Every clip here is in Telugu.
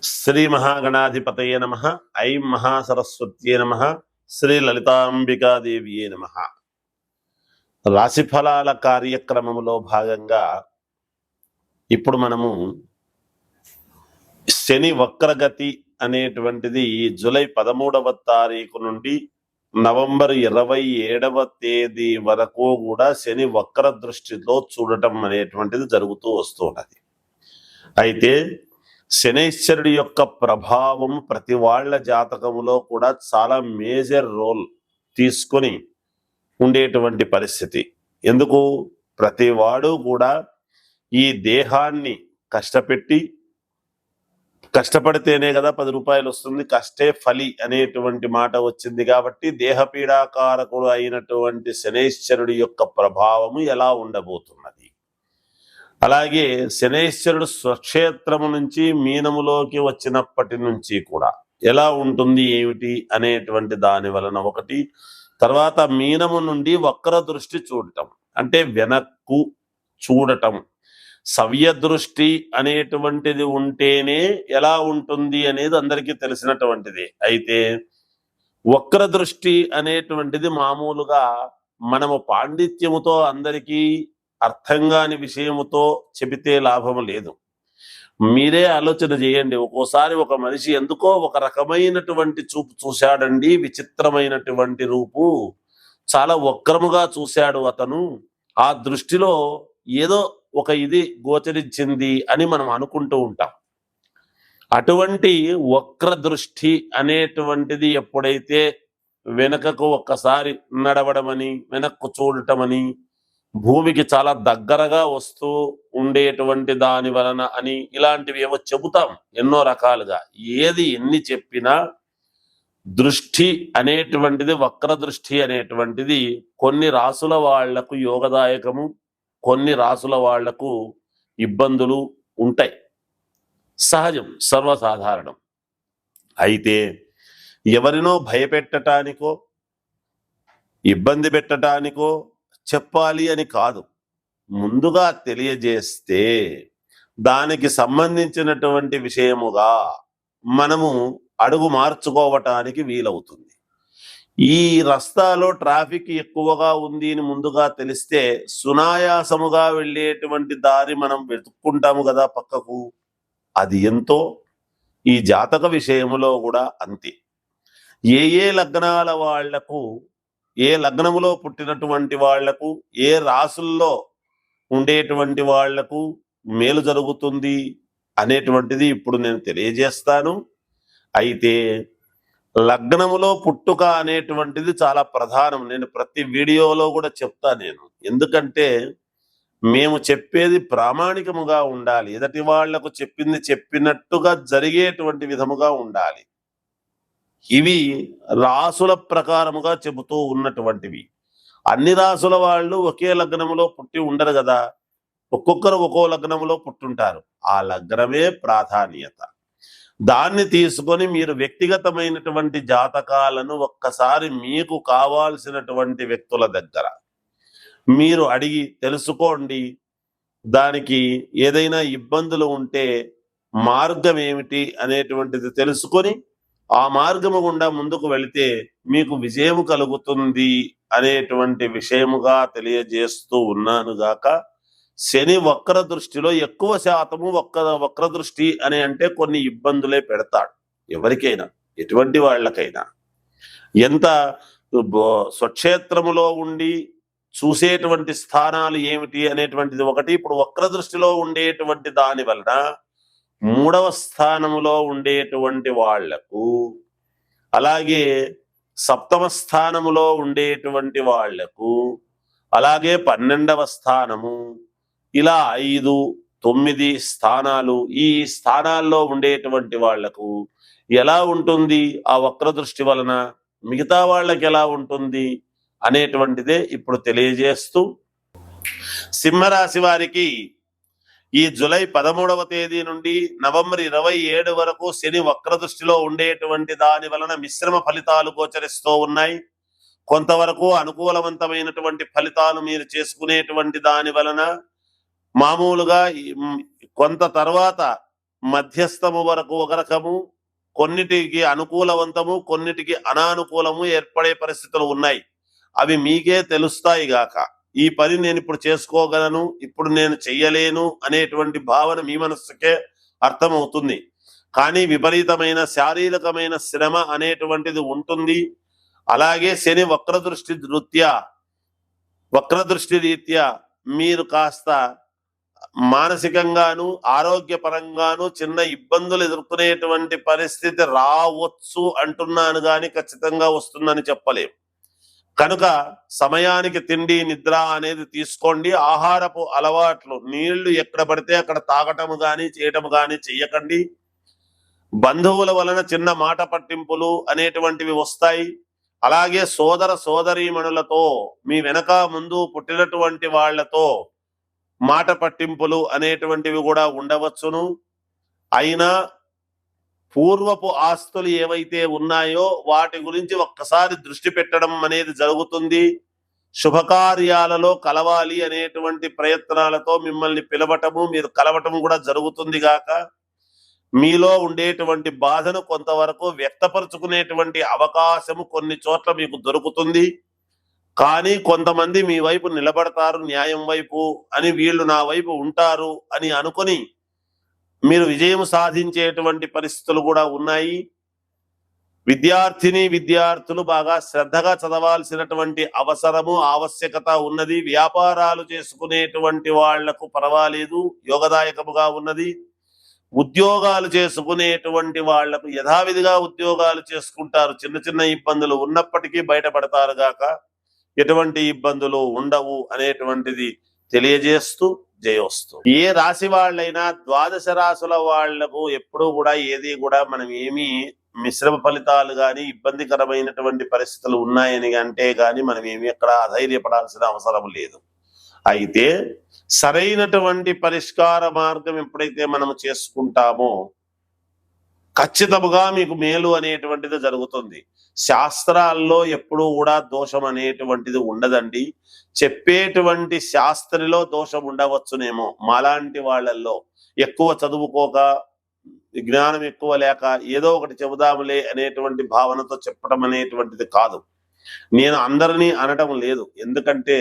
శ్రీ మహాగణాధిపతయే నమః. ఐం మహాసరస్వత్యే నమః. శ్రీ లలితాంబికాదేవియే నమః. రాశిఫలాల కార్యక్రమములో భాగంగా ఇప్పుడు మనము శని వక్రగతి అనేటువంటిది జూలై 13వ తారీఖు నుండి నవంబర్ 27వ తేదీ వరకు కూడా శని వక్ర దృష్టిలో చూడటం అనేటువంటిది జరుగుతూ వస్తున్నది. అయితే శనైశ్వరుడి యొక్క ప్రభావం ప్రతి వాళ్ళ జాతకములో కూడా చాలా మేజర్ రోల్ తీసుకొని ఉండేటువంటి పరిస్థితి. ఎందుకు? ప్రతివాడు కూడా ఈ దేహాన్ని కష్టపడితేనే కదా 10 రూపాయలు వస్తుంది, కష్టే ఫలి అనేటువంటి మాట వచ్చింది. కాబట్టి దేహపీడాకారకుడు అయినటువంటి శనైశ్వరుడి యొక్క ప్రభావము ఎలా ఉండబోతున్నది, అలాగే శనైశ్వరుడు స్వక్షేత్రము నుంచి మీనములోకి వచ్చినప్పటి నుంచి కూడా ఎలా ఉంటుంది ఏమిటి అనేటువంటి దాని వలన ఒకటి, తర్వాత మీనము నుండి వక్ర దృష్టి చూడటం అంటే వెనక్కు చూడటం, సవ్య దృష్టి అనేటువంటిది ఉంటేనే ఎలా ఉంటుంది అనేది అందరికీ తెలిసినటువంటిది. అయితే వక్ర దృష్టి అనేటువంటిది మామూలుగా మనము పాండిత్యముతో అందరికీ అర్థం కాని విషయముతో చెబితే లాభము లేదు. మీరే ఆలోచన చేయండి. ఒక్కోసారి ఒక మనిషి ఎందుకో ఒక రకమైనటువంటి చూపు చూశాడండి, విచిత్రమైనటువంటి రూపు, చాలా వక్రముగా చూశాడు అతను, ఆ దృష్టిలో ఏదో ఒక ఇది గోచరించింది అని మనం అనుకుంటూ ఉంటాం. అటువంటి వక్ర దృష్టి అనేటువంటిది ఎప్పుడైతే వెనకకు ఒక్కసారి నడవడమని, వెనక్కు చూడటమని, భూమికి చాలా దగ్గరగా వస్తూ ఉండేటువంటి దాని వలన అని ఇలాంటివి ఏవో చెబుతాం ఎన్నో రకాలుగా. ఏది ఎన్ని చెప్పినా దృష్టి అనేటువంటిది, వక్ర దృష్టి అనేటువంటిది కొన్ని రాసుల వాళ్లకు యోగదాయకము, కొన్ని రాసుల వాళ్లకు ఇబ్బందులు ఉంటాయి. సహజం, సర్వసాధారణం. అయితే ఎవరినో భయపెట్టడానికో ఇబ్బంది పెట్టడానికో చెప్పాలి అని కాదు, ముందుగా తెలియజేస్తే దానికి సంబంధించినటువంటి విషయముగా మనము అడుగు మార్చుకోవటానికి వీలవుతుంది. ఈ రస్తాలో ట్రాఫిక్ ఎక్కువగా ఉంది అని ముందుగా తెలిస్తే సునాయాసముగా వెళ్ళేటువంటి దారి మనం వెతుక్కుంటాము కదా పక్కకు. అది ఎంతో ఈ జాతక విషయములో కూడా అంతే. ఏ లగ్నాల వాళ్లకు, ఏ లగ్నములో పుట్టినటువంటి వాళ్లకు, ఏ రాసుల్లో ఉండేటువంటి వాళ్లకు మేలు జరుగుతుంది అనేటువంటిది ఇప్పుడు నేను తెలియజేస్తాను. అయితే లగ్నములో పుట్టుక అనేటువంటిది చాలా ప్రధానం. నేను ప్రతి వీడియోలో కూడా చెప్తా నేను. ఎందుకంటే మేము చెప్పేది ప్రామాణికముగా ఉండాలి, ఎదటి వాళ్లకు చెప్పింది చెప్పినట్టుగా జరిగేటువంటి విధముగా ఉండాలి. ఇవి రాసుల ప్రకారముగా చెబుతూ ఉన్నటువంటివి. అన్ని రాసుల వాళ్ళు ఒకే లగ్నములో పుట్టి ఉండరు కదా, ఒక్కొక్కరు ఒక్కో లగ్నములో పుట్టుంటారు. ఆ లగ్నమే ప్రాధాన్యత. దాన్ని తీసుకొని మీరు వ్యక్తిగతమైనటువంటి జాతకాలను ఒక్కసారి మీకు కావాల్సినటువంటి వ్యక్తుల దగ్గర మీరు అడిగి తెలుసుకోండి. దానికి ఏదైనా ఇబ్బందులు ఉంటే మార్గం ఏమిటి అనేటువంటిది తెలుసుకొని ఆ మార్గము గుండా ముందుకు వెళితే మీకు విజయము కలుగుతుంది అనేటువంటి విషయముగా తెలియజేస్తూ ఉన్నాను గాక. శని వక్ర దృష్టిలో ఎక్కువ శాతము వక్ర దృష్టి అని అంటే కొన్ని ఇబ్బందులే పెడతాడు ఎవరికైనా, ఎటువంటి వాళ్ళకైనా. ఎంత స్వక్షేత్రములో ఉండి చూసేటువంటి స్థానాలు ఏమిటి అనేటువంటిది ఒకటి. ఇప్పుడు వక్ర దృష్టిలో ఉండేటువంటి దాని వలన 3వ స్థానములో ఉండేటువంటి వాళ్లకు, అలాగే 7వ స్థానములో ఉండేటువంటి వాళ్లకు, అలాగే 12వ స్థానము, ఇలా 5, 9 స్థానాలు, ఈ స్థానాల్లో ఉండేటువంటి వాళ్లకు ఎలా ఉంటుంది ఆ వక్ర దృష్టి వలన, మిగతా వాళ్ళకి ఎలా ఉంటుంది అనేటువంటిదే ఇప్పుడు తెలియజేస్తూ, సింహరాశి వారికి ఈ జూలై 13వ తేదీ నుండి నవంబర్ 27 వరకు శని వక్ర దృష్టిలో ఉండేటువంటి దాని వలన మిశ్రమ ఫలితాలు గోచరిస్తూ ఉన్నాయి. కొంతవరకు అనుకూలవంతమైనటువంటి ఫలితాలు మీరు చేసుకునేటువంటి దాని వలన మామూలుగా కొంత తర్వాత మధ్యస్థము వరకు ఒక రకము, కొన్నిటికి అనుకూలవంతము, కొన్నిటికి అనానుకూలము ఏర్పడే పరిస్థితులు ఉన్నాయి. అవి మీకే తెలుస్తాయి గాక. ఈ పని నేను ఇప్పుడు చేసుకోగలను, ఇప్పుడు నేను చెయ్యలేను అనేటువంటి భావన మీ మనస్సుకే అర్థమవుతుంది. కానీ విపరీతమైన శారీరకమైన శ్రమ అనేటువంటిది ఉంటుంది. అలాగే శని వక్రదృష్టి రీత్యా మీరు కాస్త మానసికంగాను ఆరోగ్యపరంగాను చిన్న ఇబ్బందులు ఎదుర్కొనేటువంటి పరిస్థితి రావచ్చు అంటున్నాను, కానీ ఖచ్చితంగా వస్తుందని చెప్పలేం. కనుక సమయానికి తిండి నిద్ర అనేది తీసుకోండి. ఆహారపు అలవాట్లు, నీళ్లు ఎక్కడ పడితే అక్కడ తాగటము కానీ చేయటము కానీ చెయ్యకండి. బంధువుల వలన చిన్న మాట పట్టింపులు అనేటువంటివి వస్తాయి. అలాగే సోదర సోదరీమణులతో, మీ వెనక ముందు పుట్టినటువంటి వాళ్లతో మాట పట్టింపులు అనేటువంటివి కూడా ఉండవచ్చును. అయినా పూర్వపు ఆస్తులు ఏవైతే ఉన్నాయో వాటి గురించి ఒక్కసారి దృష్టి పెట్టడం అనేది జరుగుతుంది. శుభకార్యాలలో కలవాలి అనేటువంటి ప్రయత్నాలతో మిమ్మల్ని పిలవటము, మీరు కలవటము కూడా జరుగుతుంది గాక మీలో ఉండేటువంటి బాధను కొంతవరకు వ్యక్తపరుచుకునేటువంటి అవకాశము కొన్ని చోట్ల మీకు దొరుకుతుంది. కానీ కొంతమంది మీ వైపు నిలబడతారు, న్యాయం వైపు అని, వీళ్ళు నా వైపు ఉంటారు అని అనుకొని మీరు విజయం సాధించేటువంటి పరిస్థితులు కూడా ఉన్నాయి. విద్యార్థులు బాగా శ్రద్ధగా చదవాల్సినటువంటి అవసరము ఆవశ్యకత ఉన్నది. వ్యాపారాలు చేసుకునేటువంటి వాళ్లకు పర్వాలేదు, యోగదాయకముగా ఉన్నది. ఉద్యోగాలు చేసుకునేటువంటి వాళ్లకు యథావిధిగా ఉద్యోగాలు చేసుకుంటారు. చిన్న చిన్న ఇబ్బందులు ఉన్నప్పటికీ బయటపడతారు గాక ఎటువంటి ఇబ్బందులు ఉండవు అనేటువంటిది తెలియజేస్తూ జయోస్తు. ఏ రాశి వాళ్ళైనా ద్వాదశ రాశుల వాళ్లకు ఎప్పుడూ కూడా ఏది కూడా మనం ఏమీ మిశ్రమ ఫలితాలు కానీ ఇబ్బందికరమైనటువంటి పరిస్థితులు ఉన్నాయని అంటే కానీ మనం ఏమి ఎక్కడ అధైర్యపడాల్సిన అవసరం లేదు. అయితే సరైనటువంటి పరిష్కార మార్గం ఎప్పుడైతే మనం చేసుకుంటామో ఖచ్చితంగా మీకు మేలు అనేటువంటిది జరుగుతుంది. శాస్త్రాల్లో ఎప్పుడూ కూడా దోషం అనేటువంటిది ఉండదండి. చెప్పేటువంటి శాస్త్రిలో దోషం ఉండవచ్చునేమో, మాలాంటి వాళ్ళల్లో ఎక్కువ చదువుకోక, జ్ఞానం ఎక్కువ లేక ఏదో ఒకటి చెబుదాములే అనేటువంటి భావనతో చెప్పడం అనేటువంటిది కాదు. నేను అందరినీ అనటం లేదు, ఎందుకంటే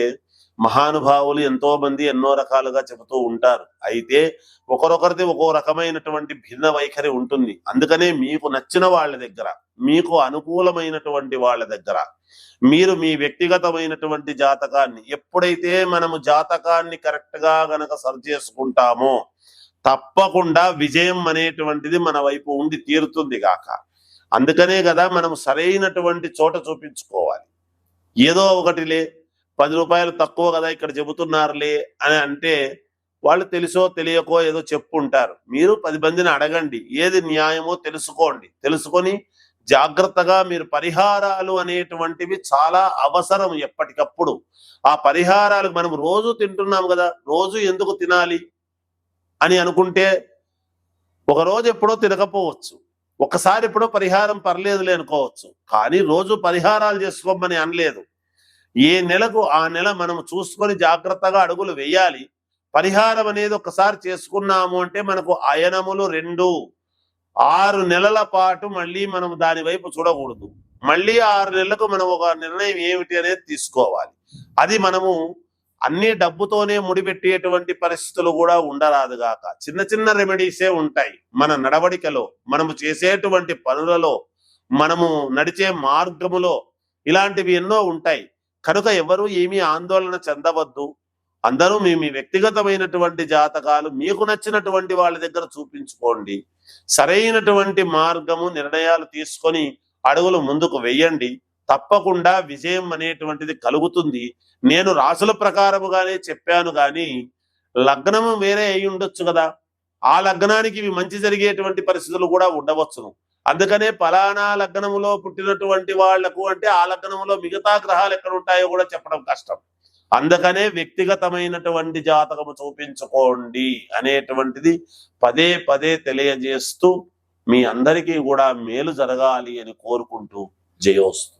మహానుభావులు ఎంతో మంది ఎన్నో రకాలుగా చెబుతూ ఉంటారు. అయితే ఒకరొకరిది ఒక్కో రకమైనటువంటి భిన్న వైఖరి ఉంటుంది. అందుకనే మీకు నచ్చిన వాళ్ళ దగ్గర, మీకు అనుకూలమైనటువంటి వాళ్ళ దగ్గర మీరు మీ వ్యక్తిగతమైనటువంటి జాతకాన్ని, ఎప్పుడైతే మనము జాతకాన్ని కరెక్ట్ గా గనక సరి చేసుకుంటామో తప్పకుండా విజయం అనేటువంటిది మన వైపు ఉండి తీరుతుంది గాక. అందుకనే కదా మనం సరైనటువంటి చోట చూపించుకోవాలి. ఏదో ఒకటిలే 10 రూపాయలు తక్కువ కదా ఇక్కడ చెబుతున్నారులే అని అంటే వాళ్ళు తెలుసో తెలియకో ఏదో చెప్పుంటారు. మీరు 10 మందిని అడగండి, ఏది న్యాయమో తెలుసుకోండి. తెలుసుకొని జాగ్రత్తగా మీరు పరిహారాలు అనేటువంటివి చాలా అవసరం ఎప్పటికప్పుడు. ఆ పరిహారాలు మనం రోజు తింటున్నాం కదా, రోజు ఎందుకు తినాలి అని అనుకుంటే ఒక రోజు ఎప్పుడో తినకపోవచ్చు, ఒక్కసారి ఎప్పుడో పరిహారం పర్లేదులే అనుకోవచ్చు. కానీ రోజు పరిహారాలు చేసుకోమని అనలేదు. ఏ నెలకు ఆ నెల మనం చూసుకొని జాగ్రత్తగా అడుగులు వేయాలి. పరిహారం అనేది ఒకసారి చేసుకున్నాము అంటే మనకు అయనములు 6 నెలల పాటు మళ్ళీ మనం దాని వైపు చూడకూడదు. మళ్ళీ 6 నెలలకు మనం ఒక నిర్ణయం ఏమిటి అనేది తీసుకోవాలి. అది మనము అన్ని డబ్బుతోనే ముడిపెట్టేటువంటి పరిస్థితులు కూడా ఉండరాదు గాక. చిన్న చిన్న రెమెడీసే ఉంటాయి మన నడవడికలో, మనము చేసేటువంటి పనులలో, మనము నడిచే మార్గములో, ఇలాంటివి ఎన్నో ఉంటాయి. కనుక ఎవరు ఏమీ ఆందోళన చెందవద్దు. అందరూ మీ వ్యక్తిగతమైనటువంటి జాతకాలు మీకు నచ్చినటువంటి వాళ్ళ దగ్గర చూపించుకోండి. సరైనటువంటి మార్గము నిర్ణయాలు తీసుకొని అడుగులు ముందుకు వెయ్యండి. తప్పకుండా విజయం అనేటువంటిది కలుగుతుంది. నేను రాసుల ప్రకారముగానే చెప్పాను, కానీ లగ్నము వేరే అయి ఉండొచ్చు కదా, ఆ లగ్నానికి ఇవి మంచి జరిగేటువంటి పరిస్థితులు కూడా ఉండవచ్చును. అందుకనే ఫలానా లగ్నములో పుట్టినటువంటి వాళ్లకు అంటే ఆ లగ్నములో మిగతా గ్రహాలు ఎక్కడ ఉంటాయో కూడా చెప్పడం కష్టం. అందుకనే వ్యక్తిగతమైనటువంటి జాతకము చూపించుకోండి అనేటువంటిది పదే పదే తెలియజేస్తూ మీ అందరికీ కూడా మేలు జరగాలి అని కోరుకుంటూ జయోస్తు.